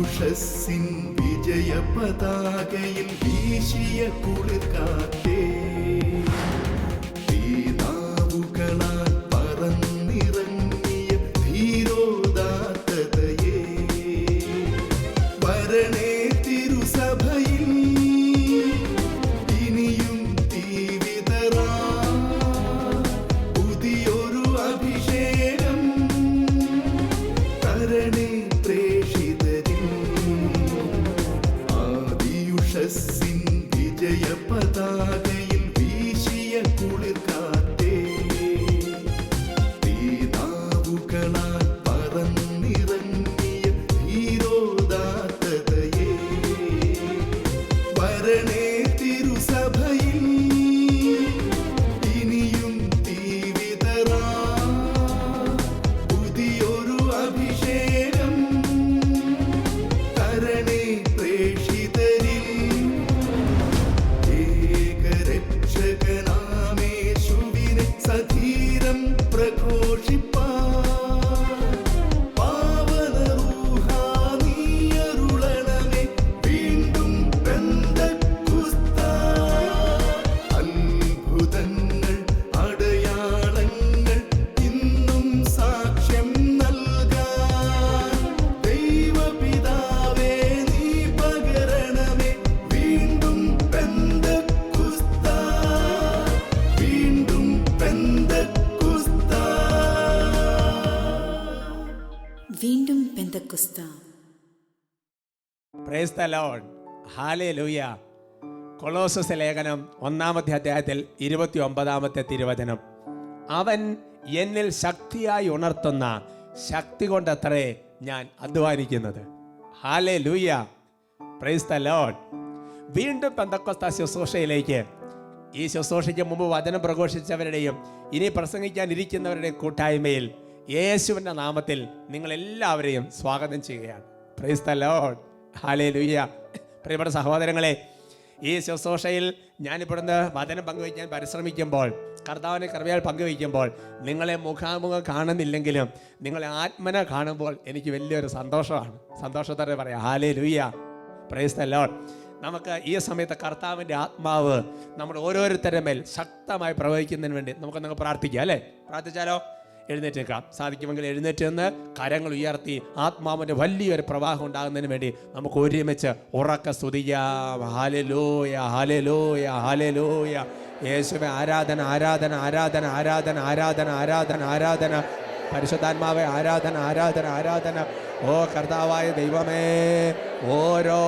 ആദിയുഷസ്സിൻ വിജയ പതാകയിൽ വീശിയ കുളിർക്കാറ്റേ, തീനാവുകളാൽ പറന്നിറങ്ങിയ ധീരോദാത്തതയേ, വരണേ തിരുസഭയിൽ ഇനിയും തീവിതറാ പുതിയൊരു അഭിഷേകം തരണേ പ്രേഷിതരിൽ. ആദിയുഷസ്സിൻ വിജയ പതാകയിൽ വീശിയ കുളിർക്കാറ്റേ, തീനാവുകളാൽ പറന്നിറങ്ങിയ ധീരോദാത്തതയേ, വരണേ തിരുസഭയിൽ ഇനിയും തീവിതറാ പുതിയൊരു അഭിഷേകം തരണേ പ്രേഷിതരിൽ. ഏകരക്ഷകനാമേശുവിനെ സധീരം പ്രഘോഷിപ്പാൻ പാവന റൂഹാ നീയരുളണമേ വീണ്ടും പെന്തക്കുസ്താ. അത്ഭുതങ്ങൾ അടയാളങ്ങൾ ഇന്നും സാക്ഷ്യം നൽകാൻ ദൈവപിതാവേ നീ പകരണമേ വീണ്ടും പെന്തക്കുസ്താ, വീണ്ടും പെന്തക്കുസ്താ. വീണ്ടും പെന്തക്കുസ്ത. Praise the lord. ഹല്ലേലൂയ. കൊളോസസ് ലേഖനം 1-ാമത്തെ അധ്യായത്തിൽ 29-ാമത്തെ തിരുവചനം. അവൻ എന്നിൽ ശക്തിയായി ഉണർത്തുന്ന ശക്തി കൊണ്ടത്രേ ഞാൻ അധ്വാനിക്കുന്നത്. ഹല്ലേലൂയ. Price the Lord. വീണ്ടും പെന്തക്കോസ്ത ശുശ്രൂഷയിലേക്ക്, ഈ ശുശ്രൂഷയ്ക്ക് മുമ്പ് വചനം പ്രഘോഷിച്ചവരുടെയും ഇനി പ്രസംഗിക്കാനിരിക്കുന്നവരുടെയും കൂട്ടായ്മയിൽ യേശുവിൻ്റെ നാമത്തിൽ നിങ്ങളെല്ലാവരെയും സ്വാഗതം ചെയ്യുകയാണ്. Price the lord. ഹല്ലേലൂയ. പ്രിയപ്പെട്ട സഹോദരങ്ങളെ, ഈ ശുശ്രൂഷയിൽ ഞാനിവിടുന്ന് വചനം പങ്കുവയ്ക്കാൻ പരിശ്രമിക്കുമ്പോൾ, കർത്താവിനെ കൃപയാൽ പങ്കുവയ്ക്കുമ്പോൾ നിങ്ങളെ മുഖാമുഖം കാണുന്നില്ലെങ്കിലും നിങ്ങളെ ആത്മന കാണുമ്പോൾ എനിക്ക് വലിയൊരു സന്തോഷമാണ്. സന്തോഷത്തോടെ പറയാം ഹല്ലേലൂയ. Price the Lord. നമുക്ക് ഈ സമയത്ത് കർത്താവിൻ്റെ ആത്മാവ് നമ്മുടെ ഓരോരുത്തരുടെ മേൽ ശക്തമായി പ്രവഹിക്കുന്നതിന് വേണ്ടി നമുക്കൊന്ന് പ്രാർത്ഥിക്കാം, അല്ലേ? പ്രാർത്ഥിച്ചാലോ? എഴുന്നേറ്റേക്കാം. സാധിക്കുമെങ്കിൽ എഴുന്നേറ്റ് നിന്ന് കരങ്ങൾ ഉയർത്തി ആത്മാവിൻ്റെ വലിയൊരു പ്രവാഹം ഉണ്ടാകുന്നതിന് വേണ്ടി നമുക്ക് ഒരുമിച്ച് ഉറക്കെ സ്തുതിക്കാം. ഹല്ലേലൂയ, ഹല്ലേലൂയ, ഹല്ലേലൂയ. യേശുവേ ആരാധന, ആരാധന, ആരാധന, ആരാധന, ആരാധന, ആരാധന, ആരാധന. പരിശുദ്ധാത്മാവേ ആരാധന, ആരാധന, ആരാധന. ഓ കർത്താവായ ദൈവമേ, ഓരോ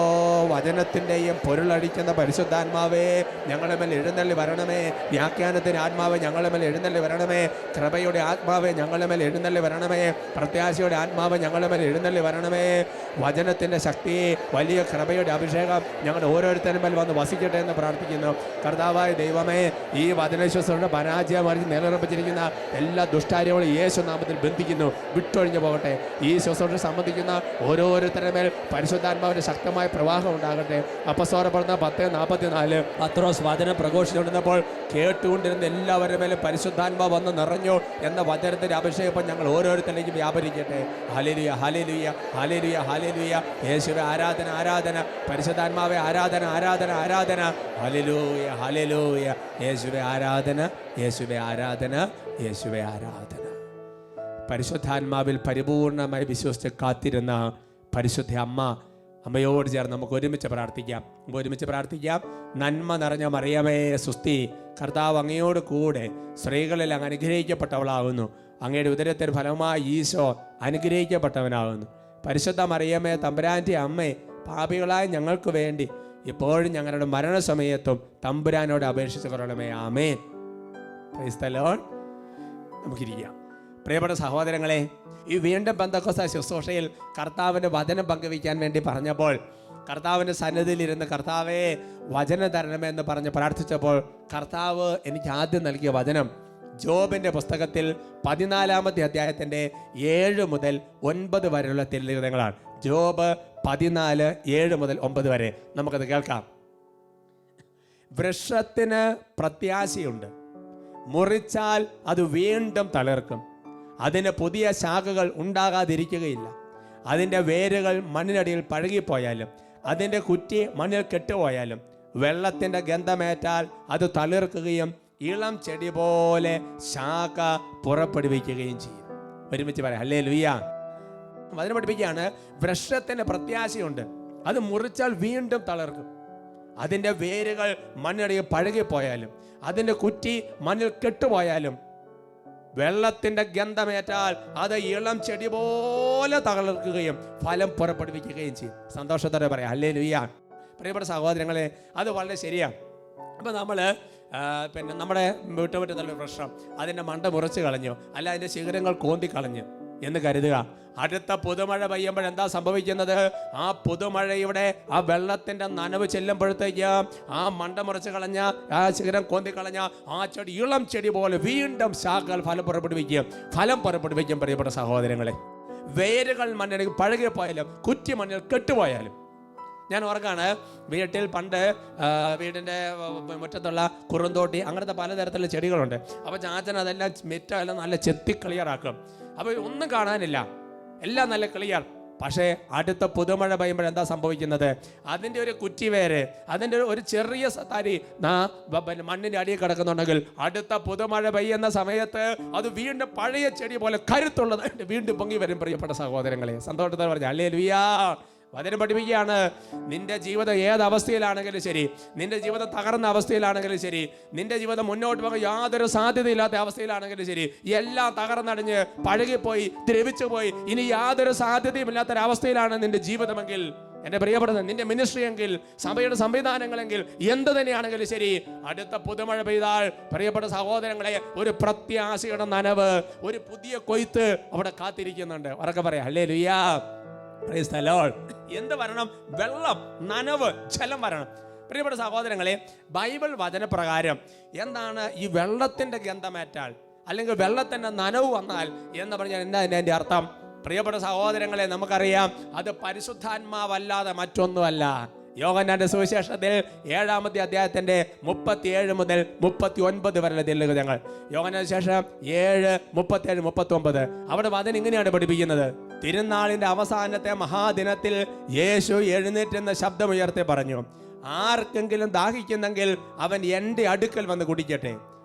വചനത്തിൻ്റെയും പൊരുളടിക്കുന്ന പരിശുദ്ധാത്മാവേ ഞങ്ങളുടെ മേൽ എഴുന്നള്ളി വരണമേ. വ്യാഖ്യാനത്തിൻ്റെ ആത്മാവ് ഞങ്ങളുടെ മേൽ എഴുന്നള്ളി വരണമേ. കൃപയുടെ ആത്മാവ് ഞങ്ങളുടെ മേൽ എഴുന്നള്ളി വരണമേ. പ്രത്യാശയുടെ ആത്മാവ് ഞങ്ങളുടെ മേൽ എഴുന്നള്ളി വരണമേ. വചനത്തിൻ്റെ ശക്തി, വലിയ കൃപയുടെ അഭിഷേകം ഞങ്ങളുടെ ഓരോരുത്തരും മേൽ വന്ന് വസിക്കട്ടെ എന്ന് പ്രാർത്ഥിക്കുന്നു. കർത്താവായ ദൈവമേ, ഈ വചനശ്വസയുടെ പരാജയം അറിഞ്ഞ് നിലനിർപ്പിച്ചിരിക്കുന്ന എല്ലാ ദുഷ്ടാര്യങ്ങളും യേശു നാമത്തിൽ ബന്ധിക്കുന്നു, വിട്ടൊഴിഞ്ഞു പോകട്ടെ. ഈ ശുശ്രൂഷ സംബന്ധിക്കുന്ന ഓരോരുത്തരുടെ മേൽ പരിശുദ്ധാത്മാവിന്റെ ശക്തമായ പ്രവാഹം ഉണ്ടാകട്ടെ. അപ്പസ്തോല പ്രവർത്തനം 10:44 പത്രോസ് വചനം പ്രഘോഷിച്ചുകൊണ്ടിരുന്നപ്പോൾ കേട്ടുകൊണ്ടിരുന്ന എല്ലാവരുടെ മേലും പരിശുദ്ധാത്മാവ് വന്ന് നിറഞ്ഞു എന്ന വചനത്തിന്റെ അഭിഷേകം ഞങ്ങൾ ഓരോരുത്തരിലേക്കും വ്യാപരിക്കട്ടെ. ഹല്ലേലൂയ, ഹല്ലേലൂയ, ഹല്ലേലൂയ, ഹല്ലേലൂയ. യേശുവേ ആരാധന, ആരാധന. പരിശുദ്ധാത്മാവേ ആരാധന, ആരാധന, ആരാധന. ഹല്ലേലൂയ, ഹല്ലേലൂയ. യേശുവേ ആരാധന, യേശുവേ ആരാധന, യേശുവേ ആരാധന. പരിശുദ്ധാത്മാവിൽ പരിപൂർണമായി വിശ്വസിച്ച് കാത്തിരുന്ന പരിശുദ്ധ അമ്മയോട് ചേർന്ന് നമുക്ക് ഒരുമിച്ച് പ്രാർത്ഥിക്കാം. നന്മ നിറഞ്ഞ മറിയമേ സുസ്തി, കർത്താവ് അങ്ങയോട് കൂടെ സ്ത്രീകളിൽ അങ്ങ് അനുഗ്രഹിക്കപ്പെട്ടവളാകുന്നു. അങ്ങയുടെ ഉദരത്തിന് ഫലമായി ഈശോ അനുഗ്രഹിക്കപ്പെട്ടവനാകുന്നു. പരിശുദ്ധ മറിയമേ തമ്പുരാൻ്റെ അമ്മേ, പാപികളായ ഞങ്ങൾക്ക് വേണ്ടി ഇപ്പോഴും ഞങ്ങളുടെ മരണസമയത്തും തമ്പുരാനോട് അപേക്ഷിച്ച് കൊള്ളണമേ. ആമേൻ. Praise the lord. നമുക്കിരിക്കാം. പ്രിയപ്പെട്ട സഹോദരങ്ങളെ, ഈ വീണ്ടും പെന്തക്കോസ്ത ശുശ്രൂഷയിൽ കർത്താവിൻ്റെ വചനം പങ്കുവയ്ക്കാൻ വേണ്ടി പറഞ്ഞപ്പോൾ, കർത്താവിൻ്റെ സന്നിധിയിലിരുന്ന് കർത്താവേ വചനം തരണമെന്ന് പറഞ്ഞ് പ്രാർത്ഥിച്ചപ്പോൾ കർത്താവ് എനിക്ക് ആദ്യം നൽകിയ വചനം ജോബിൻ്റെ പുസ്തകത്തിൽ 14-ാമത്തെ അധ്യായത്തിൻ്റെ 7 മുതൽ 9 വരെയുള്ള തിരുലിഖിതങ്ങളാണ്. ജോബ് 14, 7 മുതൽ 9 വരെ നമുക്കത് കേൾക്കാം. വൃക്ഷത്തിന് പ്രത്യാശയുണ്ട്, മുറിച്ചാൽ അത് വീണ്ടും തളിർക്കും, അതിന് പുതിയ ശാഖകൾ ഉണ്ടാകാതിരിക്കുകയില്ല, അതിൻ്റെ വേരുകൾ മണ്ണിനടിയിൽ പഴകിപ്പോയാലും അതിൻ്റെ കുറ്റി മണ്ണിൽ കെട്ടുപോയാലും വെള്ളത്തിൻ്റെ ഗന്ധമേറ്റാൽ അത് തളിർക്കുകയും ഇളം ചെടി പോലെ ശാഖ പുറപ്പെടുവിക്കുകയും ചെയ്യും. ഒരുമിച്ച് പറയാം ഹല്ലേലൂയ. അതിനെ പഠിപ്പിക്കുകയാണ്, വൃക്ഷത്തിന് പ്രത്യാശയുണ്ട്, അത് മുറിച്ചാൽ വീണ്ടും തളിർക്കും. അതിൻ്റെ വേരുകൾ മണ്ണിനടിയിൽ പഴകിപ്പോയാലും അതിൻ്റെ കുറ്റി മണ്ണിൽ കെട്ടുപോയാലും വെള്ളത്തിൻ്റെ ഗന്ധമേറ്റാൽ അത് ഇളം ചെടി പോലെ തളിർക്കുകയും ഫലം പുറപ്പെടുവിക്കുകയും ചെയ്യും. സന്തോഷത്തോടെ പറയാം ഹല്ലേലൂയ. പ്രിയപ്പെട്ട സഹോദരങ്ങളെ, അത് വളരെ ശരിയാണ്. അപ്പോൾ നമ്മൾ പിന്നെ നമ്മുടെ വീട്ടുമുറ്റത്തുള്ള വൃക്ഷം അതിൻ്റെ മണ്ട മുറിച്ച് കളഞ്ഞു, അല്ല അതിൻ്റെ ശിഖരങ്ങൾ കോന്തി കളഞ്ഞു എന്ന് കരുതുക. അടുത്ത പുതുമഴ പെയ്യുമ്പോൾ എന്താ സംഭവിക്കുന്നത്? ആ പുതുമഴയുടെ ആ വെള്ളത്തിൻ്റെ നനവ് ചെല്ലുമ്പോഴത്തേക്ക് ആ മണ്ട മുറിച്ച് കളഞ്ഞ ആ ശിഖരം കോന്തി കളഞ്ഞ ആ ചെടി ഇളം ചെടി പോലെ വീണ്ടും ശാഖകൾ ഫലം പുറപ്പെടുവിക്കും. പ്രിയപ്പെട്ട സഹോദരങ്ങളെ, വേരുകൾ മണ്ണിൽ പഴകിപ്പോയാലും കുറ്റി മണ്ണിൽ കെട്ടുപോയാലും. ഞാൻ ഓർക്കാണ്, വീട്ടിൽ പണ്ട് വീടിൻ്റെ മുറ്റത്തുള്ള കുറുന്തോട്ടി അങ്ങനത്തെ പലതരത്തിലുള്ള ചെടികളുണ്ട്. അപ്പോൾ ചാച്ചൻ അതെല്ലാം മെറ്റെല്ലാം നല്ല ചെത്തി ക്ലിയറാക്കും. അപ്പോൾ ഒന്നും കാണാനില്ല, എല്ലാം നല്ല ക്ലിയർ. പക്ഷേ അടുത്ത പുതുമഴ പെയ്യുമ്പോൾ എന്താ സംഭവിക്കുന്നത്? അതിൻ്റെ ഒരു കുറ്റിവേര്, അതിൻ്റെ ഒരു ചെറിയ തരി മണ്ണിൻ്റെ അടിയിൽ കിടക്കുന്നുണ്ടെങ്കിൽ അടുത്ത പുതുമഴ പെയ്യുന്ന സമയത്ത് അത് വീണ്ടും പഴയ ചെടി പോലെ കരുത്തുള്ളതായിട്ട് വീണ്ടും പൊങ്ങി വരും. പ്രിയപ്പെട്ട സഹോദരങ്ങളെ, സന്തോഷത്തോടെ പറഞ്ഞു ഹല്ലേലൂയ. വചനം പഠിപ്പിക്കുകയാണ്, നിന്റെ ജീവിതം ഏത് അവസ്ഥയിലാണെങ്കിലും ശരി, നിന്റെ ജീവിതം തകർന്ന അവസ്ഥയിലാണെങ്കിലും ശരി, നിന്റെ ജീവിതം മുന്നോട്ട് പോകാൻ യാതൊരു സാധ്യതയില്ലാത്ത അവസ്ഥയിലാണെങ്കിലും ശരി, എല്ലാം തകർന്നടിഞ്ഞ് പഴകിപ്പോയി ദ്രവിച്ചു പോയി, ഇനി യാതൊരു സാധ്യതയും ഇല്ലാത്തൊരവസ്ഥയിലാണ് നിന്റെ ജീവിതമെങ്കിൽ, എൻ്റെ പ്രിയപ്പെടുന്ന നിന്റെ മിനിസ്ട്രി എങ്കിൽ, സഭയുടെ സംവിധാനങ്ങളെങ്കിൽ, എന്ത് തന്നെയാണെങ്കിലും ശരി, അടുത്ത പുതുമഴ പെയ്താൽ പ്രിയപ്പെട്ട സഹോദരങ്ങളെ ഒരു പ്രത്യാശയുടെ നനവ്, ഒരു പുതിയ കൊയ്ത്ത് അവിടെ കാത്തിരിക്കുന്നുണ്ട്. ഉറക്കെ പറയാം ഹല്ലേലൂയ. Praise the Lord. എന്ത് വരണം? വെള്ളം, നനവ്, ജലം വരണം. പ്രിയപ്പെട്ട സഹോദരങ്ങളെ, ബൈബിൾ വചനപ്രകാരം എന്താണ് ഈ വെള്ളത്തിൻ്റെ ഗന്ധമേറ്റാൽ അല്ലെങ്കിൽ വെള്ളത്തിൻ്റെ നനവ് വന്നാൽ എന്ന് പറഞ്ഞാൽ എന്താ അതിൻ്റെ അർത്ഥം? പ്രിയപ്പെട്ട സഹോദരങ്ങളെ, നമുക്കറിയാം അത് പരിശുദ്ധാത്മാവല്ലാതെ മറ്റൊന്നുമല്ല. യോഹന്നാന്റെ സുവിശേഷത്തിൽ 7-ാമത്തെ അധ്യായത്തിന്റെ 37 മുതൽ 39 വരെയുള്ള തിരുവചനങ്ങൾ. യോഹന്നാന്റെ ശേഷം 7, 37, 39 അവിടെ വചനം ഇങ്ങനെയാണ് പഠിപ്പിക്കുന്നത്. തിരുനാളിന്റെ അവസാനത്തെ മഹാദിനത്തിൽ യേശു എഴുന്നേറ്റെന്ന ശബ്ദമുയർത്തി പറഞ്ഞു, ആർക്കെങ്കിലും ദാഹിക്കുന്നെങ്കിൽ അവൻ എൻ്റെ അടുക്കൽ വന്ന് കുടിക്കട്ടെ.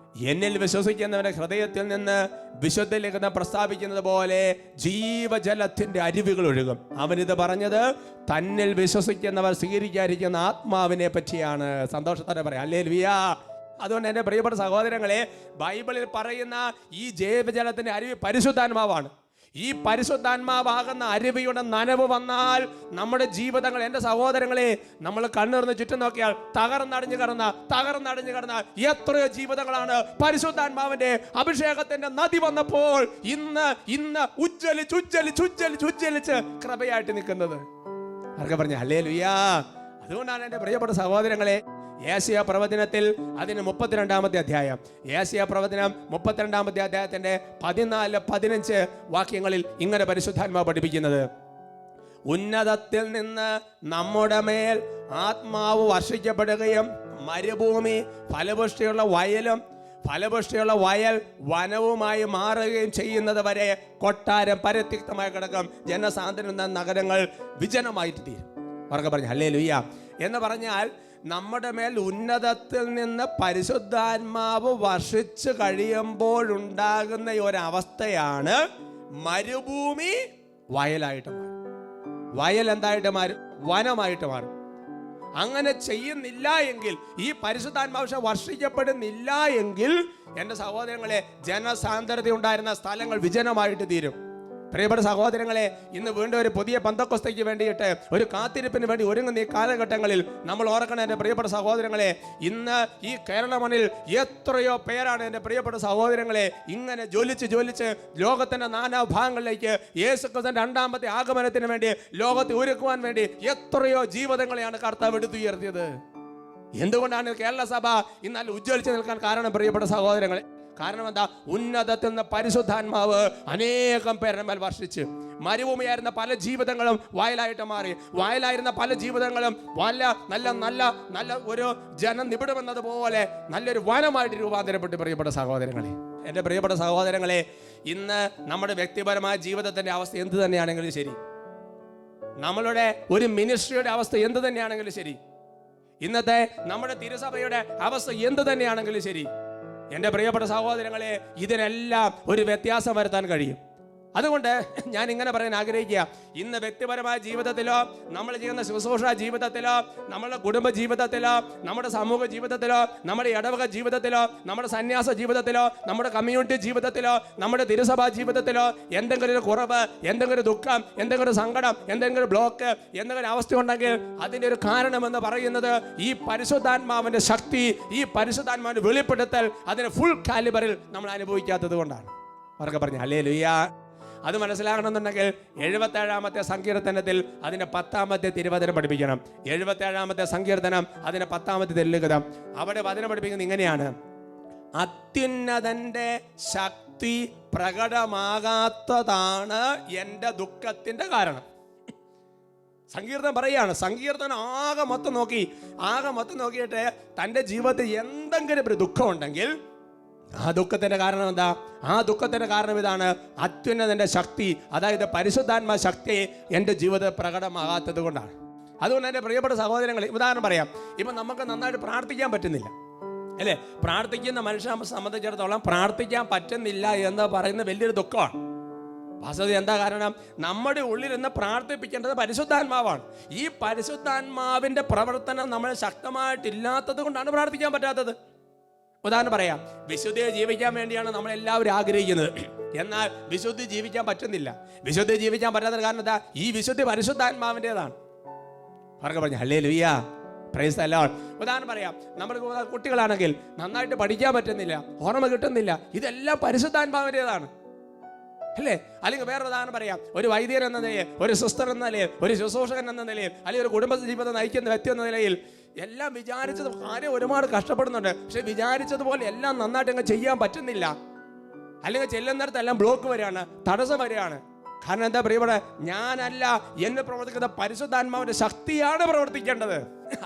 എന്നിൽ വിശ്വസിക്കുന്നവന്റെ ഹൃദയത്തിൽ നിന്ന് വിശുദ്ധ ലേഖനം പ്രസ്താവിക്കുന്നത് പോലെ ജീവജലത്തിന്റെ അരുവികൾ ഒഴുകും. അവനിത് പറഞ്ഞത് തന്നിൽ വിശ്വസിക്കുന്നവർ സ്വീകരിക്കാതിരിക്കുന്ന ആത്മാവിനെ പറ്റിയാണ്. സന്തോഷത്തോടെ പറയാം ഹല്ലേലൂയ. അതുകൊണ്ട് എൻ്റെ പ്രിയപ്പെട്ട സഹോദരങ്ങളെ, ബൈബിളിൽ പറയുന്ന ഈ ജീവജലത്തിന്റെ അരുവി പരിശുദ്ധാത്മാവാണ്. ഈ പരിശുദ്ധാത്മാവാകുന്ന അരുവിയുടെ നനവ് വന്നാൽ നമ്മുടെ ജീവിതങ്ങൾ, എൻ്റെ സഹോദരങ്ങളെ, നമ്മൾ കണ്ണിറന്ന് ചുറ്റും നോക്കിയാൽ തകർന്നടിഞ്ഞു കിടന്ന എത്രയോ ജീവിതങ്ങളാണ് പരിശുദ്ധാത്മാവിന്റെ അഭിഷേകത്തിന്റെ നദി വന്നപ്പോൾ ഇന്ന് ഉജ്ജ്വലിച്ച് കൃപയായിട്ട് നിൽക്കുന്നത്. ആർക്കെ പറഞ്ഞു ഹല്ലേലൂയ. അതുകൊണ്ടാണ് എൻ്റെ പ്രിയപ്പെട്ട സഹോദരങ്ങളെ, യേശയ്യാ പ്രവചനത്തിൽ അതിന് 32-ാമത്തെ അധ്യായം, യേശയ്യാ പ്രവചനം 32-ാമത്തെ അധ്യായത്തിന്റെ 14-15 വാക്യങ്ങളിൽ ഇങ്ങനെ പരിശുദ്ധാത്മാവ് പഠിപ്പിക്കുന്നത്, ഉന്നതത്തിൽ നിന്ന് നമ്മുടെ മേൽ ആത്മാവ് വർഷിക്കപ്പെടുകയും മരുഭൂമി ഫലപുഷ്ടിയുള്ള വയൽ വനവുമായി മാറുകയും ചെയ്യുന്നത് വരെ കൊട്ടാരം പരിത്യക്തമായി കിടക്കും, ജനസാന്ദ്രത നഗരങ്ങൾ വിജനമായിട്ട് തീരും. അവർക്ക് പറഞ്ഞു ഹല്ലേലൂയ. എന്ന് പറഞ്ഞാൽ നമ്മുടെ മേൽ ഉന്നതത്തിൽ നിന്ന് പരിശുദ്ധാത്മാവ് വർഷിച്ച് കഴിയുമ്പോഴുണ്ടാകുന്ന ഒരവസ്ഥയാണ് മരുഭൂമി വയലായിട്ട് മാറും. വയൽ എന്തായിട്ട് മാറും? വനമായിട്ട് മാറും. അങ്ങനെ ചെയ്യുന്നില്ല എങ്കിൽ, ഈ പരിശുദ്ധാത്മാവ് വർഷിക്കപ്പെടുന്നില്ല എങ്കിൽ, എൻ്റെ സഹോദരങ്ങളെ, ജനസാന്ദ്രത ഉണ്ടായിരുന്ന സ്ഥലങ്ങൾ വിജനമായിട്ട് തീരും. പ്രിയപ്പെട്ട സഹോദരങ്ങളെ, ഇന്ന് വീണ്ടും ഒരു പുതിയ പെന്തക്കോസ്തയ്ക്ക് വേണ്ടിയിട്ട് ഒരു കാത്തിരിപ്പിന് വേണ്ടി ഒരുങ്ങുന്ന ഈ കാലഘട്ടങ്ങളിൽ നമ്മൾ ഓർക്കണം എൻ്റെ പ്രിയപ്പെട്ട സഹോദരങ്ങളെ, ഇന്ന് ഈ കേരള മണ്ണിൽ എത്രയോ പേരാണ് എൻ്റെ പ്രിയപ്പെട്ട സഹോദരങ്ങളെ ഇങ്ങനെ ജ്വലിച്ച് ലോകത്തിൻ്റെ നാനാഭാഗങ്ങളിലേക്ക് യേശുക്രിസ്തുവിന്റെ 2-ാമത്തെ ആഗമനത്തിന് വേണ്ടി ലോകത്തെ ഒരുക്കുവാൻ വേണ്ടി എത്രയോ ജീവിതങ്ങളെയാണ് കർത്താവ് എടുത്തുയർത്തിയത്. എന്തുകൊണ്ടാണ് കേരള സഭ ഇന്നാൽ ഉജ്ജ്വലിച്ച് നിൽക്കാൻ കാരണം? പ്രിയപ്പെട്ട സഹോദരങ്ങളെ, കാരണം എന്താ? ഉന്നതത്തിൽ നിന്ന് പരിശുദ്ധാത്മാവ് അനേകം പേരുടെ മേൽ വർഷിച്ച് മരുഭൂമിയായിരുന്ന പല ജീവിതങ്ങളും വയലായിട്ട് മാറി. വയലായിരുന്ന പല ജീവിതങ്ങളും നല്ല ഒരു ജനം നിബിഡമെന്നതുപോലെ നല്ലൊരു വനമായിട്ട് രൂപാന്തരപ്പെട്ട്. പ്രിയപ്പെട്ട സഹോദരങ്ങളെ, എൻ്റെ പ്രിയപ്പെട്ട സഹോദരങ്ങളെ, ഇന്ന് നമ്മുടെ വ്യക്തിപരമായ ജീവിതത്തിൻ്റെ അവസ്ഥ എന്ത് തന്നെയാണെങ്കിലും ശരി, നമ്മളുടെ ഒരു മിനിസ്ട്രിയുടെ അവസ്ഥ എന്ത് തന്നെയാണെങ്കിലും ശരി, ഇന്നത്തെ നമ്മുടെ തിരുസഭയുടെ അവസ്ഥ എന്ത് തന്നെയാണെങ്കിലും ശരി, എൻ്റെ പ്രിയപ്പെട്ട സഹോദരങ്ങളെ, ഇതിനെല്ലാം ഒരു വ്യത്യാസം വരുത്താൻ കഴിയും. അതുകൊണ്ട് ഞാൻ ഇങ്ങനെ പറയാൻ ആഗ്രഹിക്കുക, ഇന്ന് വ്യക്തിപരമായ ജീവിതത്തിലോ, നമ്മൾ ചെയ്യുന്ന ശുശ്രൂഷ ജീവിതത്തിലോ, നമ്മുടെ കുടുംബ ജീവിതത്തിലോ, നമ്മുടെ സമൂഹ ജീവിതത്തിലോ, നമ്മുടെ ഇടവക ജീവിതത്തിലോ, നമ്മുടെ സന്യാസ ജീവിതത്തിലോ, നമ്മുടെ കമ്മ്യൂണിറ്റി ജീവിതത്തിലോ, നമ്മുടെ തിരുസഭാ ജീവിതത്തിലോ എന്തെങ്കിലും ഒരു കുറവ്, എന്തെങ്കിലും ഒരു ദുഃഖം, എന്തെങ്കിലും ഒരു സങ്കടം, എന്തെങ്കിലും ഒരു ബ്ലോക്ക്, എന്തെങ്കിലും അവസ്ഥ ഉണ്ടെങ്കിൽ അതിൻ്റെ ഒരു കാരണമെന്ന് പറയുന്നത് ഈ പരിശുദ്ധാത്മാവിൻ്റെ ശക്തി, ഈ പരിശുദ്ധാത്മാവിൻ്റെ വെളിപ്പെടുത്തൽ അതിന് ഫുൾ കാലിബറിൽ നമ്മൾ അനുഭവിക്കാത്തത് കൊണ്ടാണ്. അവർക്ക് പറഞ്ഞു ഹല്ലേലൂയ. അത് മനസ്സിലാകണമെന്നുണ്ടെങ്കിൽ 77-ാമത്തെ സങ്കീർത്തനത്തിൽ അതിൻ്റെ 10-ാമത്തെ തിരുവചനം പഠിപ്പിക്കണം. 77-ാമത്തെ സങ്കീർത്തനം അതിൻ്റെ 10-ാമത്തെ തെല്ലുകഥം. അവിടെ വചനം പഠിപ്പിക്കുന്നത് ഇങ്ങനെയാണ്: അത്യുന്നതന്റെ ശക്തി പ്രകടമാകാത്തതാണ് എൻ്റെ ദുഃഖത്തിൻ്റെ കാരണം. സങ്കീർത്തനം പറയാണ്, സങ്കീർത്തനം ആകെ മൊത്തം നോക്കിയിട്ട് തൻ്റെ ജീവിതത്തിൽ എന്തെങ്കിലും ഒരു ദുഃഖം ഉണ്ടെങ്കിൽ ആ ദുഃഖത്തിന്റെ കാരണം എന്താ? ആ ദുഃഖത്തിന്റെ കാരണം ഇതാണ്: അത്യുന്നതന്റെ ശക്തി, അതായത് പരിശുദ്ധാത്മാ ശക്തി എൻ്റെ ജീവിതത്തിൽ പ്രകടമാകാത്തത് കൊണ്ടാണ്. അതുകൊണ്ട് എൻ്റെ പ്രിയപ്പെട്ട സഹോദരങ്ങളെ, ഉദാഹരണം പറയാം. ഇപ്പം നമുക്ക് നന്നായിട്ട് പ്രാർത്ഥിക്കാൻ പറ്റുന്നില്ല, അല്ലേ? പ്രാർത്ഥിക്കുന്ന മനുഷ്യനെ സംബന്ധിച്ചിടത്തോളം പ്രാർത്ഥിക്കാൻ പറ്റുന്നില്ല എന്ന് പറയുന്ന വലിയൊരു ദുഃഖമാണ്. വാസ്തവത്തിൽ എന്താ കാരണം? നമ്മുടെ ഉള്ളിൽ പ്രാർത്ഥിപ്പിക്കേണ്ടത് പരിശുദ്ധാത്മാവാണ്. ഈ പരിശുദ്ധാത്മാവിന്റെ പ്രവർത്തനം നമ്മൾ ശക്തമായിട്ടില്ലാത്തത് കൊണ്ടാണ് പ്രാർത്ഥിക്കാൻ പറ്റാത്തത്. ഉദാഹരണം പറയാം, വിശുദ്ധിയെ ജീവിക്കാൻ വേണ്ടിയാണ് നമ്മളെല്ലാവരും ആഗ്രഹിക്കുന്നത്. എന്നാൽ വിശുദ്ധി ജീവിക്കാൻ പറ്റുന്നില്ല. വിശുദ്ധി ജീവിക്കാൻ പറ്റാത്ത കാരണം എന്താ? ഈ വിശുദ്ധി പരിശുദ്ധാത്മാവിൻ്റെതാണ്. അവർക്ക് പറഞ്ഞു ഹല്ലേലൂയ, പ്രൈസ് ദി ലോർഡ്. ഉദാഹരണം പറയാം, നമ്മുടെ കുട്ടികളാണെങ്കിൽ നന്നായിട്ട് പഠിക്കാൻ പറ്റുന്നില്ല, ഓർമ്മ കിട്ടുന്നില്ല, ഇതെല്ലാം പരിശുദ്ധാത്മാവിൻ്റെതാണ്, അല്ലേ? അല്ലെങ്കിൽ വേറെ ഉദാഹരണം പറയാം, ഒരു വൈദ്യൻ എന്ന നിലയിൽ, ഒരു സിസ്റ്റർ എന്ന നിലയിൽ, ഒരു ശുശ്രൂഷകൻ എന്ന നിലയിൽ, അല്ലെങ്കിൽ ഒരു കുടുംബ ജീവിതം നയിക്കുന്ന വ്യക്തി എന്ന നിലയിൽ എല്ലാം വിചാരിച്ചത് കാര്യം ഒരുപാട് കഷ്ടപ്പെടുന്നുണ്ട്. പക്ഷെ വിചാരിച്ചതുപോലെ എല്ലാം നന്നായിട്ട് അങ്ങ് ചെയ്യാൻ പറ്റുന്നില്ല. അല്ലെങ്കിൽ ചെല്ലുന്നിടത്ത് എല്ലാം ബ്ലോക്ക് വരികയാണ്, തടസ്സം വരികയാണ്. കാരണം എന്താ പ്രിയപ്പെട്ട? ഞാനല്ല, എന്നെ പ്രവർത്തിക്കുന്ന പരിശുദ്ധാത്മാവിന്റെ ശക്തിയാണ് പ്രവർത്തിക്കേണ്ടത്.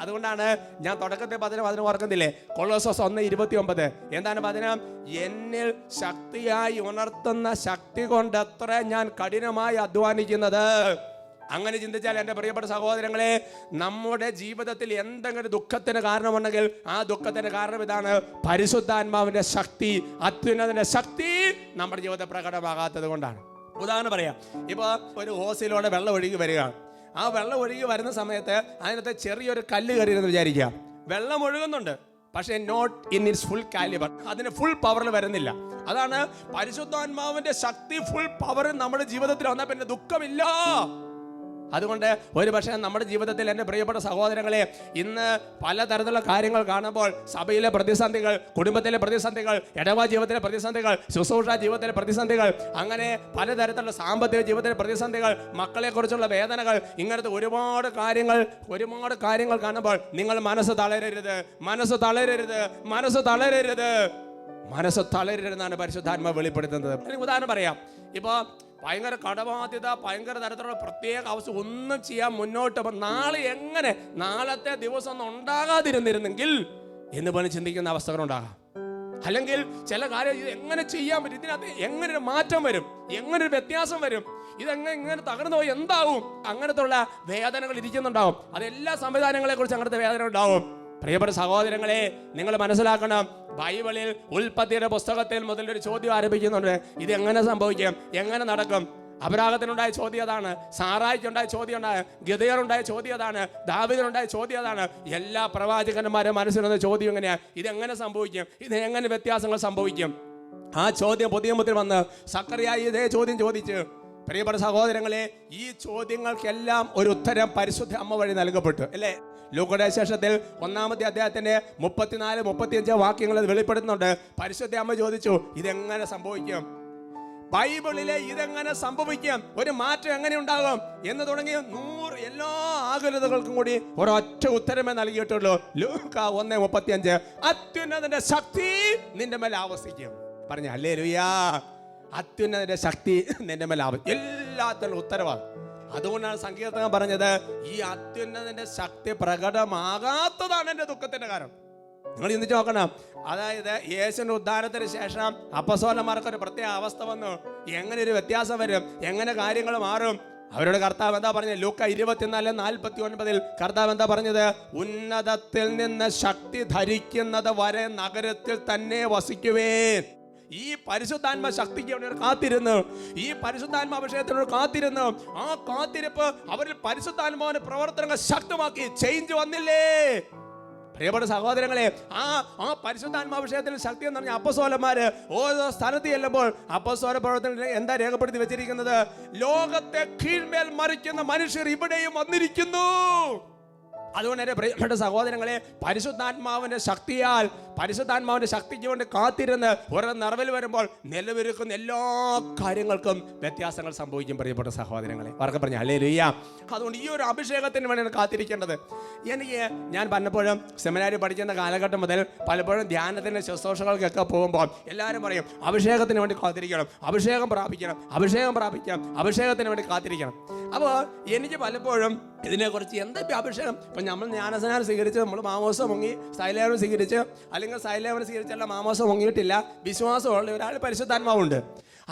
അതുകൊണ്ടാണ് ഞാൻ തുടക്കത്തെ 10 ഓർക്കുന്നില്ലേ, കൊളോസോസ് 1:29 എന്താണ് 10? എന്നിൽ ശക്തിയായി ഉണർത്തുന്ന ശക്തി കൊണ്ടത്ര ഞാൻ കഠിനമായി അധ്വാനിക്കുന്നത്. അങ്ങനെ ചിന്തിച്ചാൽ എൻ്റെ പ്രിയപ്പെട്ട സഹോദരങ്ങളെ, നമ്മുടെ ജീവിതത്തിൽ എന്തെങ്കിലും ദുഃഖത്തിന് കാരണമുണ്ടെങ്കിൽ ആ ദുഃഖത്തിന് കാരണം ഇതാണ്: പരിശുദ്ധാത്മാവിന്റെ ശക്തി, അത്യുന്നതന്റെ ശക്തി നമ്മുടെ ജീവിതത്തിൽ പ്രകടമാകാത്തത് കൊണ്ടാണ്. ഉദാഹരണം പറയാം, ഇപ്പോൾ ഒരു ഹോസിലൂടെ വെള്ളം ഒഴുകി വരികയാണ്. ആ വെള്ളം ഒഴുകി വരുന്ന സമയത്ത് അതിനകത്ത് ചെറിയൊരു കല്ല് കയറിയെന്ന് വിചാരിക്കുക. വെള്ളം ഒഴുകുന്നുണ്ട്, പക്ഷേ not in its full calibre, അതിന് ഫുൾ പവറിൽ വരുന്നില്ല. അതാണ് പരിശുദ്ധാത്മാവിന്റെ ശക്തി, ഫുൾ പവർ നമ്മുടെ ജീവിതത്തിൽ വന്നാൽ പിന്നെ ദുഃഖമില്ല. അതുകൊണ്ട് ഒരു പക്ഷേ നമ്മുടെ ജീവിതത്തിൽ എൻ്റെ പ്രിയപ്പെട്ട സഹോദരങ്ങളെ, ഇന്ന് പലതരത്തിലുള്ള കാര്യങ്ങൾ കാണുമ്പോൾ സഭയിലെ പ്രതിസന്ധികൾ, കുടുംബത്തിലെ പ്രതിസന്ധികൾ, ഇടവ ജീവിതത്തിലെ പ്രതിസന്ധികൾ, ശുശ്രൂഷ ജീവിതത്തിലെ പ്രതിസന്ധികൾ, അങ്ങനെ പലതരത്തിലുള്ള സാമ്പത്തിക ജീവിതത്തിലെ പ്രതിസന്ധികൾ, മക്കളെക്കുറിച്ചുള്ള വേദനകൾ, ഇങ്ങനത്തെ ഒരുപാട് കാര്യങ്ങൾ കാണുമ്പോൾ നിങ്ങൾ മനസ്സ് തളരരുതെന്നാണ് പരിശുദ്ധാത്മാവ് വെളിപ്പെടുത്തുന്നത്. ഉദാഹരണം പറയാം, ഇപ്പോൾ ഭയങ്കര കടബാധ്യത, ഭയങ്കര തരത്തിലുള്ള പ്രത്യേക അവസ്ഥ, ഒന്നും ചെയ്യാൻ മുന്നോട്ട് നാളത്തെ ദിവസം ഒന്നും ഉണ്ടാകാതിരുന്നിരുന്നെങ്കിൽ എന്ന് പറഞ്ഞ് ചിന്തിക്കുന്ന അവസ്ഥകളുണ്ടാകാം. അല്ലെങ്കിൽ ചില കാര്യം ഇത് എങ്ങനെ ചെയ്യാൻ പറ്റും, ഇതിനകത്ത് എങ്ങനൊരു മാറ്റം വരും, എങ്ങനൊരു വ്യത്യാസം വരും, ഇങ്ങനെ തകർന്നു പോയി എന്താവും, അങ്ങനത്തുള്ള വേദനകൾ ഇരിക്കുന്നുണ്ടാവും. അതെല്ലാ സംവിധാനങ്ങളെ കുറിച്ച് അങ്ങനത്തെ വേദന ഉണ്ടാവും. പ്രിയപ്പെട്ട സഹോദരങ്ങളെ, നിങ്ങൾ മനസ്സിലാക്കണം, ബൈബിളിൽ ഉൽപ്പത്തിയുടെ പുസ്തകത്തിൽ മുതൽ ഒരു ചോദ്യം ആരംഭിക്കുന്നുണ്ട്: ഇത് എങ്ങനെ സംഭവിക്കും, എങ്ങനെ നടക്കും? അബ്രാഹത്തിനുണ്ടായ ചോദ്യം അതാണ്, സാറായിക്കുണ്ടായ ചോദ്യം അതാണ്, ഗിദെയോനുണ്ടായ ചോദ്യം അതാണ്, ദാവീദിനുണ്ടായ ചോദ്യം അതാണ്. എല്ലാ പ്രവാചകന്മാരുടെ മനസ്സിലുള്ള ചോദ്യം എങ്ങനെയാണ്, ഇതെങ്ങനെ സംഭവിക്കും, ഇത് എങ്ങനെ വ്യത്യാസങ്ങൾ സംഭവിക്കും? ആ ചോദ്യം പുതിയ നിയമത്തിൽ വന്ന് സക്കറിയായി ഇതേ ചോദ്യം ചോദിച്ചു. പ്രിയപ്പെട്ട സഹോദരങ്ങളെ, ഈ ചോദ്യങ്ങൾക്കെല്ലാം ഒരു ഉത്തരം പരിശുദ്ധ അമ്മ വഴി നൽകപ്പെട്ടു, അല്ലേ? ലൂക്കോയുടെ സുവിശേഷത്തിൽ 1-ാമത്തെ അധ്യായത്തിന്റെ 34-35 വാക്യങ്ങൾ അത് വെളിപ്പെടുത്തുന്നുണ്ട്. പരിശുദ്ധ അമ്മ ചോദിച്ചു, ഇതെങ്ങനെ സംഭവിക്കും? ബൈബിളിലെ ഇതെങ്ങനെ സംഭവിക്കും, ഒരു മാറ്റം എങ്ങനെ ഉണ്ടാകും എന്ന് തുടങ്ങി 100 എല്ലാ ആകുലതകൾക്കും കൂടി ഒരൊറ്റ ഉത്തരമേ നൽകിയിട്ടുള്ളൂ. ലൂക്ക 1:35 അത്യുന്നതന്റെ ശക്തി നിന്റെ മേൽ ആവസിക്കും. പറഞ്ഞു ഹല്ലേലൂയ. അത്യുന്നതന്റെ ശക്തി നിന്റെ മേൽ എല്ലാത്തിനും ഉത്തരവാദം. അതുകൊണ്ടാണ് സങ്കീർത്തനം പറഞ്ഞത്, ഈ അത്യുന്നതന്റെ ശക്തി പ്രകടമാകാത്തതാണ് എൻ്റെ ദുഃഖത്തിന്റെ കാരണം. നിങ്ങൾ ചിന്തിച്ച് നോക്കണം. അതായത് യേശുവിന്റെ ഉദ്ധാനത്തിന് ശേഷം അപ്പസ്തോലന്മാർക്ക് ഒരു പ്രത്യേക അവസ്ഥ വന്നു. എങ്ങനെ ഒരു വ്യത്യാസം വരും, എങ്ങനെ കാര്യങ്ങൾ മാറും? അവരോട് കർത്താവ് എന്താ പറഞ്ഞത്? ലൂക്ക 24:49 കർത്താവ് എന്താ പറഞ്ഞത്? ഉന്നതത്തിൽ നിന്ന് ശക്തി ധരിക്കുന്നത് വരെ നഗരത്തിൽ തന്നെ വസിക്കുവേൻ. ഈ പരിശുദ്ധാത്മ ശക്തിക്ക് വേണ്ടി കാത്തിരുന്നു, ഈ പരിശുദ്ധാത്മ അഭിഷേകത്തിനോട് കാത്തിരുന്നു. ആ കാത്തിരിപ്പ് അവരിൽ പരിശുദ്ധാത്മാവിന്റെ പ്രവർത്തനങ്ങൾ ശക്തമാക്കി. ചേഞ്ച് വന്നില്ലേ പ്രിയപ്പെട്ട സഹോദരങ്ങളെ? ആ പരിശുദ്ധാത്മാഭിഷേകത്തിൽ ശക്തി എന്ന് പറഞ്ഞാൽ അപ്പസ്തോലന്മാര് ഓരോ സ്ഥലത്ത് ചെല്ലുമ്പോൾ അപ്പസ്തോല പ്രവർത്തനം എന്താ രേഖപ്പെടുത്തി വെച്ചിരിക്കുന്നത്? ലോകത്തെ കീഴ്മേൽ മറിക്കുന്ന മനുഷ്യർ ഇവിടെയും വന്നിരിക്കുന്നു. അതുകൊണ്ട് തന്നെ പ്രിയപ്പെട്ട സഹോദരങ്ങളെ, പരിശുദ്ധാത്മാവിന്റെ ശക്തിയാൽ, പരിശുദ്ധാത്മാവിന്റെ ശക്തിക്ക് വേണ്ടി കാത്തിരുന്ന് ഓരോ നിറവിൽ വരുമ്പോൾ നിലവിലിരിക്കുന്ന എല്ലാ കാര്യങ്ങൾക്കും വ്യത്യാസങ്ങൾ സംഭവിക്കും. പ്രിയപ്പെട്ട സഹോദരങ്ങളെ, അവർക്ക് പറഞ്ഞ ഹല്ലേലൂയ. അതുകൊണ്ട് ഈ ഒരു അഭിഷേകത്തിന് വേണ്ടിയാണ് കാത്തിരിക്കേണ്ടത്. ഞാൻ പലപ്പോഴും സെമിനാരി പഠിക്കുന്ന കാലഘട്ടം മുതൽ പലപ്പോഴും ധ്യാനത്തിന്റെ ശുശ്രൂഷകൾക്കൊക്കെ പോകുമ്പോൾ എല്ലാവരും പറയും അഭിഷേകത്തിന് വേണ്ടി കാത്തിരിക്കണം, അഭിഷേകം പ്രാപിക്കണം, അഭിഷേകം പ്രാപിക്കണം, അഭിഷേകത്തിന് വേണ്ടി കാത്തിരിക്കണം. അപ്പോൾ എനിക്ക് പലപ്പോഴും ഇതിനെക്കുറിച്ച് എന്താ അഭിഷേകം? ഇപ്പം നമ്മൾ ജ്ഞാനസ്നാനം സ്വീകരിച്ച്, നമ്മൾ മാമോസം മുങ്ങി, സൈലേവനം സ്വീകരിച്ച്, അല്ലെങ്കിൽ സൈലേവനം സ്വീകരിച്ചല്ല മാമോസം മുങ്ങിയിട്ടില്ല, വിശ്വാസമുള്ള ഒരാൾ പരിശുദ്ധാത്മാവുണ്ട്.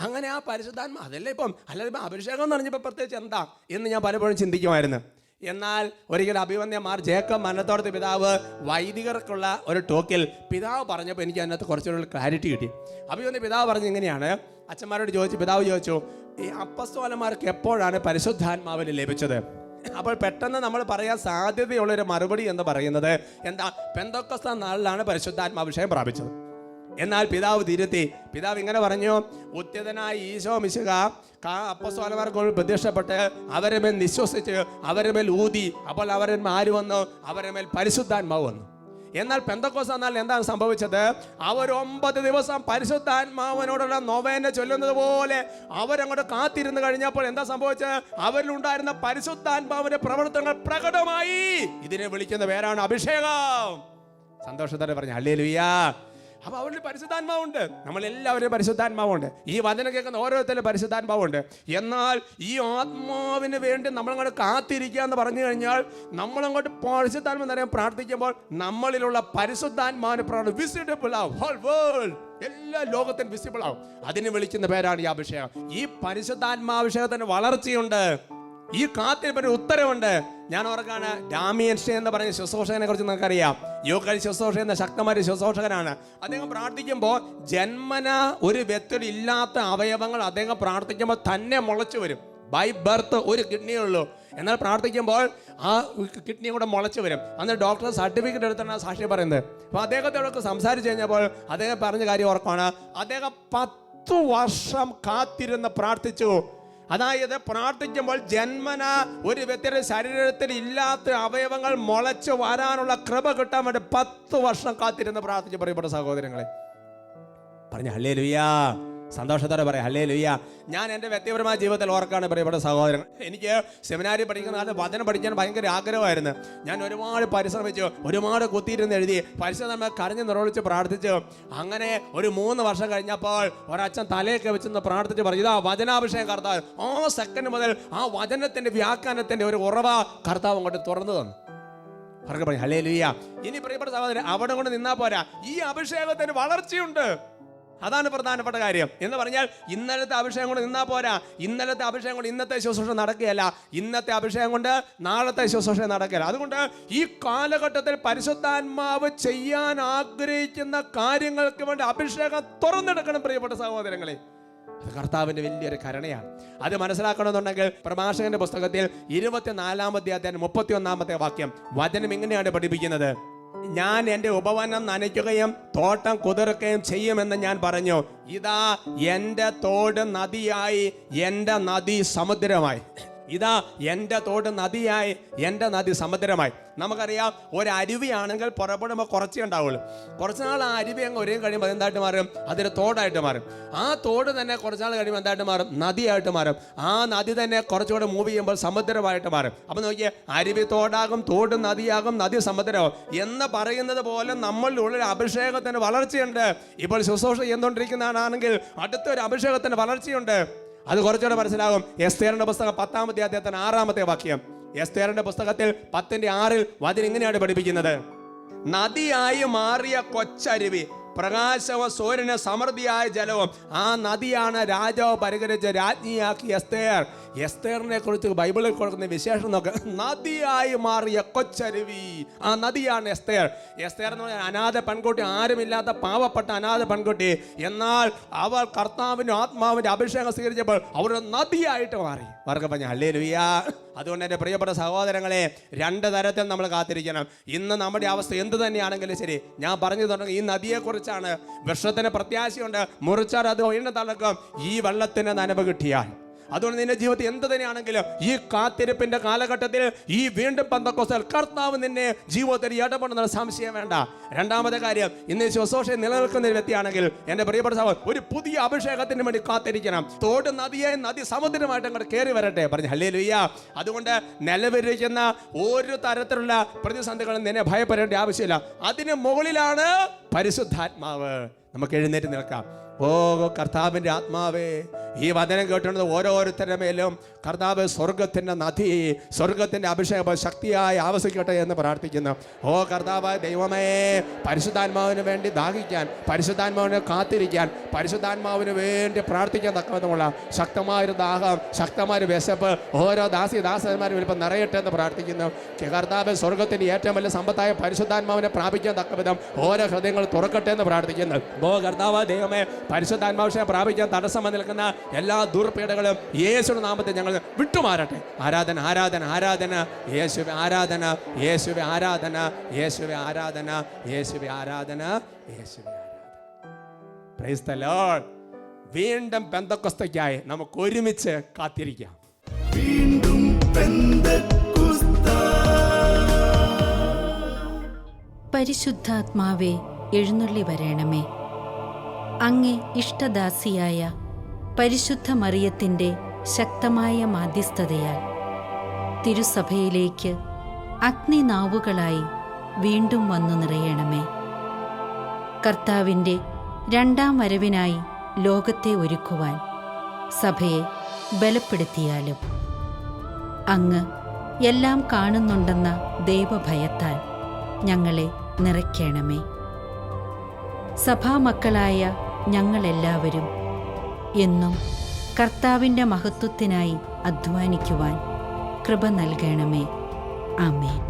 അങ്ങനെ ആ പരിശുദ്ധാത്മാ അതല്ലേ ഇപ്പം, അല്ലാതെ ഇപ്പം അഭിഷേകം എന്ന് പറഞ്ഞപ്പോൾ പ്രത്യേകിച്ച് എന്താ എന്ന് ഞാൻ പലപ്പോഴും ചിന്തിക്കുമായിരുന്നു. എന്നാൽ ഒരിക്കൽ അഭിവന്ദ്യ മാർ ജേക്കബ് മനത്തോടത്ത് പിതാവ് വൈദികർക്കുള്ള ഒരു ടോക്കിൽ പിതാവ് പറഞ്ഞപ്പോൾ എനിക്ക് അതിനകത്ത് കുറച്ചുകൂടി ക്ലാരിറ്റി കിട്ടി. അഭിവന്ദ്യ പിതാവ് പറഞ്ഞത് ഇങ്ങനെയാണ്, അച്ഛന്മാരോട് ചോദിച്ചു, പിതാവ് ചോദിച്ചു, ഈ അപ്പസ്തോലന്മാർക്ക് എപ്പോഴാണ് പരിശുദ്ധാത്മാവിന് ലഭിച്ചത്? അപ്പോൾ പെട്ടെന്ന് നമ്മൾ പറയാൻ സാധ്യതയുള്ളൊരു മറുപടി എന്ന് പറയുന്നത് എന്താ? പെന്തക്കോസ്ത നാളിലാണ് പരിശുദ്ധാത്മാഭിഷേകം പ്രാപിച്ചത്. എന്നാൽ പിതാവ് തിരുത്തി. പിതാവ് ഇങ്ങനെ പറഞ്ഞു, ഉത്യതനായ ഈശോ മിശിഹ അപ്പസ്തോലന്മാർക്ക് പ്രത്യക്ഷപ്പെട്ട് അവരെ മേൽ നിശ്വസിച്ച് അവരെ മേൽ ഊതി. അപ്പോൾ അവരെ മേൽ ആര് വന്നു? അവരെ മേൽ പരിശുദ്ധാത്മാവ് വന്നു. എന്നാൽ പെന്തക്കോസ്ത നാളിൽ എന്താണ് സംഭവിച്ചത്? അവർ 9 ദിവസം പരിശുദ്ധാത്മാവിനോടുള്ള നൊവേന ചൊല്ലുന്നത് പോലെ അവരങ്ങോട്ട് കാത്തിരുന്ന് കഴിഞ്ഞപ്പോൾ എന്താ സംഭവിച്ചത്? അവരിലുണ്ടായിരുന്ന പരിശുദ്ധാത്മാവിന്റെ പ്രവർത്തനങ്ങൾ പ്രകടമായി. ഇതിനെ വിളിക്കുന്ന പേരാണ് അഭിഷേകം. സന്തോഷത്തോടെ പറഞ്ഞു ഹല്ലേലൂയ. അപ്പൊ അവരിൽ പരിശുദ്ധാത്മാവുണ്ട്, നമ്മളെല്ലാവരും പരിശുദ്ധാത്മാവുണ്ട്, ഈ വചനം കേൾക്കുന്ന ഓരോരുത്തരും പരിശുദ്ധാത്മാവുണ്ട്. എന്നാൽ ഈ ആത്മാവിന് വേണ്ടി നമ്മളങ്ങോട്ട് കാത്തിരിക്കുക എന്ന് പറഞ്ഞു കഴിഞ്ഞാൽ, നമ്മളങ്ങോട്ട് പരിശുദ്ധാത്മാവ് പറയാൻ പ്രാർത്ഥിക്കുമ്പോൾ നമ്മളിലുള്ള പരിശുദ്ധാത്മാവിന് വിസിബിൾ ആവും, ഹോൾ വേൾഡ്, എല്ലാ ലോകത്തിനും വിസിബിൾ ആവും. അതിന് വിളിക്കുന്ന പേരാണ് ഈ അഭിഷേകം. ഈ പരിശുദ്ധാത്മാഭിഷേകത്തിന് വളർച്ചയുണ്ട്, ഈ കാത്തിരിപ്പിന് ഉത്തരവുണ്ട്. ഞാൻ ഓർക്കാണ് ഡാമിയൻ സ്റ്റേ എന്ന് പറഞ്ഞ ശുശ്രൂഷകനെ കുറിച്ച് നിങ്ങൾക്കറിയാം. യോഗ ശുശ്രൂഷ എന്ന ശക്തമായ ശുശ്രൂഷകനാണ്. അദ്ദേഹം പ്രാർത്ഥിക്കുമ്പോൾ ജന്മന ഒരു വ്യക്തി ഇല്ലാത്ത അവയവങ്ങൾ അദ്ദേഹം പ്രാർത്ഥിക്കുമ്പോൾ തന്നെ മുളച്ചു വരും. ബൈ ബർത്ത് ഒരു കിഡ്നിയേ ഉള്ളൂ, എന്നാൽ പ്രാർത്ഥിക്കുമ്പോൾ ആ കിഡ്നി കൂടെ മുളച്ചു വരും. അന്ന് ഡോക്ടർ സർട്ടിഫിക്കറ്റ് എടുത്താണ് സാക്ഷി പറയുന്നത്. അപ്പോൾ അദ്ദേഹത്തോടൊക്കെ സംസാരിച്ച് കഴിഞ്ഞപ്പോൾ അദ്ദേഹം പറഞ്ഞ കാര്യം ഓർക്കാണ്, അദ്ദേഹം 10 വർഷം കാത്തിരുന്ന് പ്രാർത്ഥിച്ചു. അതായത് പ്രാർത്ഥിക്കുമ്പോൾ ജന്മന ഒരു വ്യക്തിയുടെ ശരീരത്തിൽ ഇല്ലാത്ത അവയവങ്ങൾ മുളച്ചു വരാനുള്ള കൃപ കിട്ടാൻ വേണ്ടി 10 വർഷം കാത്തിരുന്ന് പ്രാർത്ഥിച്ചു. പറയപ്പെട്ട സഹോദരങ്ങളെ, പറഞ്ഞു ഹല്ലേലൂയ. സന്തോഷത്തോടെ പറയാം ഹല്ലേലൂയ. ഞാൻ എൻ്റെ വ്യക്തിപരമായ ജീവിതത്തിൽ ഓർക്കാണ് പ്രിയപ്പെട്ട സഹോദരൻ. എനിക്ക് സെമിനാരി പഠിക്കുന്ന കാലത്ത് വചനം പഠിക്കാൻ ഭയങ്കര ആഗ്രഹമായിരുന്നു. ഞാൻ ഒരുപാട് പരിശ്രമിച്ചു, ഒരുപാട് കുത്തിയിരുന്ന് എഴുതി, പരിശുദ്ധ കരഞ്ഞ് നിറവിച്ച് പ്രാർത്ഥിച്ചു. അങ്ങനെ ഒരു 3 വർഷം കഴിഞ്ഞപ്പോൾ ഒരച്ഛൻ തലയൊക്കെ വെച്ചെന്ന് പ്രാർത്ഥിച്ച് പറഞ്ഞു, ഇതാ വചനാഭിഷേകം കർത്താവ്. ആ സെക്കൻഡ് മുതൽ ആ വചനത്തിന്റെ വ്യാഖ്യാനത്തിന്റെ ഒരു ഉറവ കർത്താവ് അങ്ങോട്ട് തുറന്നു തന്നു. അവർക്ക് പറഞ്ഞു ഹല്ലേലൂയ. ഇനി പ്രിയപ്പെട്ട സഹോദരൻ, അവിടെ കൊണ്ട് നിന്നാ പോരാ, ഈ അഭിഷേകത്തിന് വളർച്ചയുണ്ട്. അതാണ് പ്രധാനപ്പെട്ട കാര്യം. എന്ന് പറഞ്ഞാൽ ഇന്നലത്തെ അഭിഷേകം കൊണ്ട് നിന്നാ പോരാ, ഇന്നലത്തെ അഭിഷേകം കൊണ്ട് ഇന്നത്തെ ശുശ്രൂഷ നടക്കുകയല്ല, ഇന്നത്തെ അഭിഷേകം കൊണ്ട് നാളത്തെ ശുശ്രൂഷ നടക്കുകയല്ല. അതുകൊണ്ട് ഈ കാലഘട്ടത്തിൽ പരിശുദ്ധാത്മാവ് ചെയ്യാൻ ആഗ്രഹിക്കുന്ന കാര്യങ്ങൾക്ക് വേണ്ടി അഭിഷേകം തുറന്നെടുക്കണം പ്രിയപ്പെട്ട സഹോദരങ്ങളെ. അത് കർത്താവിന്റെ വലിയൊരു കരുണയാണ്. അത് മനസ്സിലാക്കണമെന്നുണ്ടെങ്കിൽ പ്രഭാഷകന്റെ പുസ്തകത്തിൽ 24-ാം അധ്യായം 31-ാമത്തെ വാക്യം വചനം ഇങ്ങനെയാണ് പഠിപ്പിക്കുന്നത്, ഞാൻ എൻ്റെ ഉപവനം നനയ്ക്കുകയും തോട്ടം കുതിർക്കുകയും ചെയ്യുമെന്ന് ഞാൻ പറഞ്ഞു. ഇതാ എൻ്റെ തോട് നദിയായി, എൻ്റെ നദി സമുദ്രമായി. ഇതാ എൻ്റെ തോട് നദിയായി, എൻ്റെ നദി സമുദ്രമായി. നമുക്കറിയാം, ഒരു അരുവിയാണെങ്കിൽ പുറപ്പെടുമ്പോൾ കുറച്ചേ ഉണ്ടാവുള്ളൂ. കുറച്ച് നാൾ ആ അരുവി അങ്ങ് ഒരേ കഴിയുമ്പോൾ എന്തായിട്ട് മാറും? അതൊരു തോടായിട്ട് മാറും. ആ തോട് തന്നെ കുറച്ച് നാൾ കഴിയുമ്പോൾ എന്തായിട്ട് മാറും? നദിയായിട്ട് മാറും. ആ നദി തന്നെ കുറച്ചുകൂടെ മൂവ് ചെയ്യുമ്പോൾ സമുദ്രമായിട്ട് മാറും. അപ്പം നോക്കിയേ, അരുവി തോടാകും, തോട് നദിയാകും, നദി സമുദ്രമാകും എന്ന് പറയുന്നത് പോലെ നമ്മളിലുള്ള അഭിഷേകത്തിന് വളർച്ചയുണ്ട്. ഇപ്പോൾ ശുശ്രൂഷ ചെയ്തുകൊണ്ടിരിക്കുന്നതാണെങ്കിൽ അടുത്തൊരു അഭിഷേകത്തിന് വളർച്ചയുണ്ട്. അത് കുറച്ചുകൂടെ മനസ്സിലാകും. എസ്തേറിന്റെ പുസ്തകം 10-ാം അധ്യായത്തിന് 6-ാമത്തെ വാക്യം. എസ്തേറിന്റെ പുസ്തകത്തിൽ 10-ന്റെ 6 വചനം ഇങ്ങനെയാണ് പഠിപ്പിക്കുന്നത്, നദിയായി മാറിയ കൊച്ചരുവി പ്രകാശവും സൂര്യന് സമൃദ്ധിയായ ജലവും. ആ നദിയാണ് രാജാവ് പരിഹരിച്ച് രാജ്ഞിയാക്കി എസ്തേർ. എസ്തേറിനെ കുറിച്ച് ബൈബിളിൽ കൊടുക്കുന്ന വിശേഷം നോക്ക്. നദിയായി മാറിയ കൊച്ചരുവി, ആ നദിയാണ് എസ്തേർ. എസ്തേർ എന്ന് പറഞ്ഞാൽ അനാഥ പെൺകുട്ടി, ആരുമില്ലാത്ത പാവപ്പെട്ട അനാഥ പെൺകുട്ടി. എന്നാൽ അവൾ കർത്താവിൻ്റെ ആത്മാവിൻ്റെ അഭിഷേകം സ്വീകരിച്ചപ്പോൾ അവർ നദിയായിട്ട് മാറി. അവർക്ക് പറഞ്ഞ ഹല്ലേലൂയ. അതുകൊണ്ട് എൻ്റെ പ്രിയപ്പെട്ട സഹോദരങ്ങളെ, രണ്ട് തരത്തിൽ നമ്മൾ കാത്തിരിക്കണം. ഇന്ന് നമ്മുടെ അവസ്ഥ എന്ത് തന്നെയാണെങ്കിലും ശരി, ഞാൻ പറഞ്ഞു തുടങ്ങി ഈ നദിയെക്കുറിച്ചാണ്. വൃക്ഷത്തിന് പ്രത്യാശയുണ്ട്, മുറിച്ചാൽ അത് വീണ്ടും തളർക്കും. ഈ വെള്ളത്തിന് നനവ് കിട്ടിയാൽ, അതുകൊണ്ട് നിന്റെ ജീവിതത്തിൽ എന്ത് തന്നെയാണെങ്കിലും ഈ കാത്തിരിപ്പിന്റെ കാലഘട്ടത്തിൽ ഈ വീണ്ടും പെന്തക്കോസ്തൽ കർത്താവ് നിന്നെ ജീവിതത്തിൽ ഇടപെടുന്ന സംശയം വേണ്ട. രണ്ടാമത്തെ കാര്യം, ഇന്ന് ശുശ്രൂഷയിൽ നിലനിൽക്കുന്ന ഒരു വ്യക്തിയാണെങ്കിൽ എൻ്റെ പ്രിയപ്പെട്ട സഹോദരൻ, ഒരു പുതിയ അഭിഷേകത്തിന് വേണ്ടി കാത്തിരിക്കണം. തോട് നദിയെ നദി സമുദ്രമായിട്ട് അങ്ങോട്ട് കയറി വരട്ടെ. പറഞ്ഞു ഹല്ലേലൂയ. അതുകൊണ്ട് നിലവിലിരിക്കുന്ന ഒരു തരത്തിലുള്ള പ്രതിസന്ധികളും നിന്നെ ഭയപ്പെടേണ്ട ആവശ്യമില്ല. അതിന് മുകളിലാണ് പരിശുദ്ധാത്മാവ്. നമുക്ക് എഴുന്നേറ്റ് നിൽക്കാം. ഓ കർത്താവിൻ്റെ ആത്മാവേ, ഈ വചനം കേട്ടുകൊണ്ട് ഓരോരുത്തരുടെ മേലും കർത്താവ് സ്വർഗത്തിൻ്റെ നദി, സ്വർഗത്തിൻ്റെ അഭിഷേകം ശക്തിയായി ആവസിക്കട്ടെ എന്ന് പ്രാർത്ഥിക്കുന്നു. ഓ കർത്താവ് ദൈവമേ, പരിശുദ്ധാത്മാവിന് വേണ്ടി ദാഹിക്കാൻ, പരിശുദ്ധാത്മാവിനെ കാത്തിരിക്കാൻ, പരിശുദ്ധാത്മാവിന് വേണ്ടി പ്രാർത്ഥിക്കാൻ തക്കവിധമുള്ള ശക്തമായൊരു ദാഹം, ശക്തമായൊരു വിശപ്പ് ഓരോ ദാസന്മാരും ഇപ്പം നിറയട്ടെ എന്ന് പ്രാർത്ഥിക്കുന്നു. കർത്താവ് സ്വർഗത്തിൻ്റെ ഏറ്റവും വലിയ സമ്പത്തായ പരിശുദ്ധാത്മാവിനെ പ്രാപിക്കാൻ തക്കവിധം ഓരോ ഹൃദയങ്ങൾ തുറക്കട്ടെ എന്ന് പ്രാർത്ഥിക്കുന്നു. ഓ കർത്താവ് ദൈവമേ, പരിശുദ്ധാത്മാവിനെ പ്രാപിക്കാൻ തടസ്സം നിൽക്കുന്ന എല്ലാ ദുർപീഡകളും യേശുവിന്റെ നാമത്തിൽ ഞങ്ങൾ വിട്ടുമാറട്ടെ. ആരാധന ആരാധന ആരാധന യേശുവേ, ആരാധന യേശുവേ, ആരാധന യേശുവേ, ആരാധന യേശുവേ, ആരാധന യേശുവേ, ആരാധന. Praise the Lord. വീണ്ടും പെന്തക്കോസ്തയ്ക്കായി നമുക്ക് ഒരുമിച്ച് കാത്തിരിക്കാം. വീണ്ടും പെന്തക്കോസ്താ. പരിശുദ്ധാത്മാവേ, എഴുന്നള്ളി വരണമേ. അങ്ങേ ഇഷ്ടദാസിയായ പരിശുദ്ധ മറിയത്തിൻ്റെ ശക്തമായ മാധ്യസ്ഥതയാൽ തിരുസഭയിലേക്ക് അഗ്നിനാവുകളായി വീണ്ടും വന്നു നിറയണമേ. കർത്താവിൻ്റെ രണ്ടാം വരവിനായി ലോകത്തെ ഒരുക്കുവാൻ സഭയെ ബലപ്പെടുത്തിയാലും അങ്ങ് എല്ലാം കാണുന്നുണ്ടെന്ന ദൈവഭയത്താൽ ഞങ്ങളെ നിറയ്ക്കണമേ. സഭാമക്കളായ ഞങ്ങളെല്ലാവരും എന്നും കർത്താവിൻ്റെ മഹത്വത്തിനായി അധ്വാനിക്കുവാൻ കൃപ നൽകണമേ. ആമേൻ.